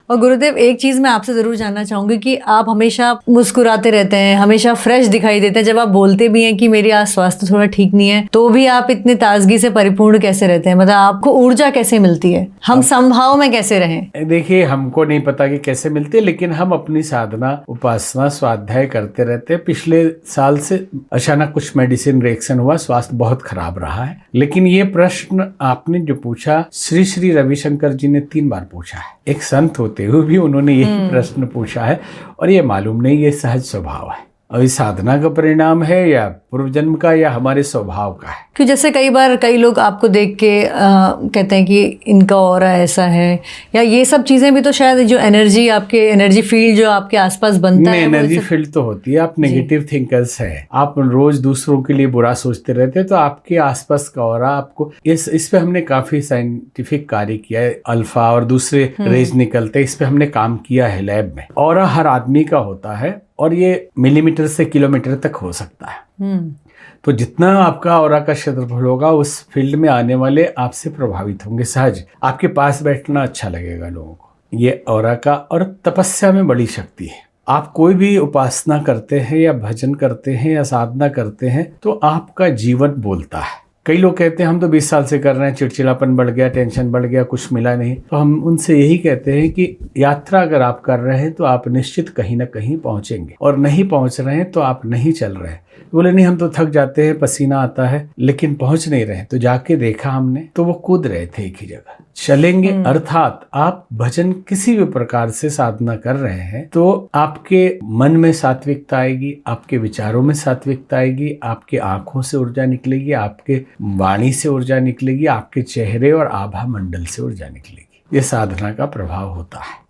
और गुरुदेव, एक चीज़ मैं आपसे ज़रूर जानना चाहूँगी कि आप हमेशा मुस्कुराते रहते हैं, हमेशा फ्रेश दिखाई देते हैं। जब आप बोलते भी हैं कि मेरी आज स्वास्थ्य थोड़ा ठीक नहीं है, तो भी आप इतने ताजगी से परिपूर्ण कैसे रहते हैं? मतलब आपको ऊर्जा कैसे मिलती है? हम समभाव में कैसे रहें? देखिए, हमको नहीं पता कि कैसे मिलती है, लेकिन हम अपनी साधना, उपासना, स्वाध्याय करते रहते हैं। पिछले साल से अचानक कुछ मेडिसिन रिएक्शन हुआ, स्वास्थ्य बहुत खराब रहा है। लेकिन ये प्रश्न आपने जो पूछा, श्री श्री रविशंकर जी ने 3 बार पूछा है। एक संत होते हुए भी उन्होंने यही प्रश्न पूछा है, और ये मालूम नहीं, ये सहज स्वभाव है। और इस साधना का परिणाम है या पूर्व जन्म का या हमारे स्वभाव का है। कि जैसे कई बार कई लोग आपको देख के कहते हैं कि इनका ऑरा ऐसा है, या ये सब चीज़ें भी तो शायद जो एनर्जी, आपके एनर्जी फील्ड जो आपके आसपास बनता है, एनर्जी फील्ड तो होती है। आप नेगेटिव थिंकर्स है, आप रोज दूसरों के लिए बुरा सोचते रहते हैं, तो आपके आसपास का ऑरा आपको इस पे हमने काफी साइंटिफिक कार्य किया है। अल्फा और दूसरे रेज निकलते हैं, इस पे हमने काम किया है लैब में। ऑरा हर आदमी का होता है और ये मिलीमीटर से किलोमीटर तक हो सकता है। तो जितना आपका ऑरा का क्षेत्रफल होगा, उस फील्ड में आने वाले आपसे प्रभावित होंगे। सहज आपके पास बैठना अच्छा लगेगा लोगों को। ये ऑरा का और तपस्या में बड़ी शक्ति है। आप कोई भी उपासना करते हैं या भजन करते हैं या साधना करते हैं, तो आपका जीवन बोलता है। कई लोग कहते हैं हम तो 20 साल से कर रहे हैं, चिड़चिड़ापन बढ़ गया, टेंशन बढ़ गया, कुछ मिला नहीं। तो हम उनसे यही कहते हैं कि यात्रा अगर आप कर रहे हैं तो आप निश्चित कहीं ना कहीं पहुंचेंगे, और नहीं पहुंच रहे हैं तो आप नहीं चल रहे हैं। बोले नहीं, हम तो थक जाते हैं, पसीना आता है, लेकिन पहुंच नहीं रहे। तो जाके देखा हमने, तो वो कूद रहे थे एक ही जगह। चलेंगे अर्थात आप भजन किसी भी प्रकार से साधना कर रहे हैं, तो आपके मन में सात्विकता आएगी, आपके विचारों में सात्विकता आएगी, आपके आंखों से ऊर्जा निकलेगी, आपके वाणी से ऊर्जा निकलेगी, आपके चेहरे और आभा मंडल से ऊर्जा निकलेगी। ये साधना का प्रभाव होता है।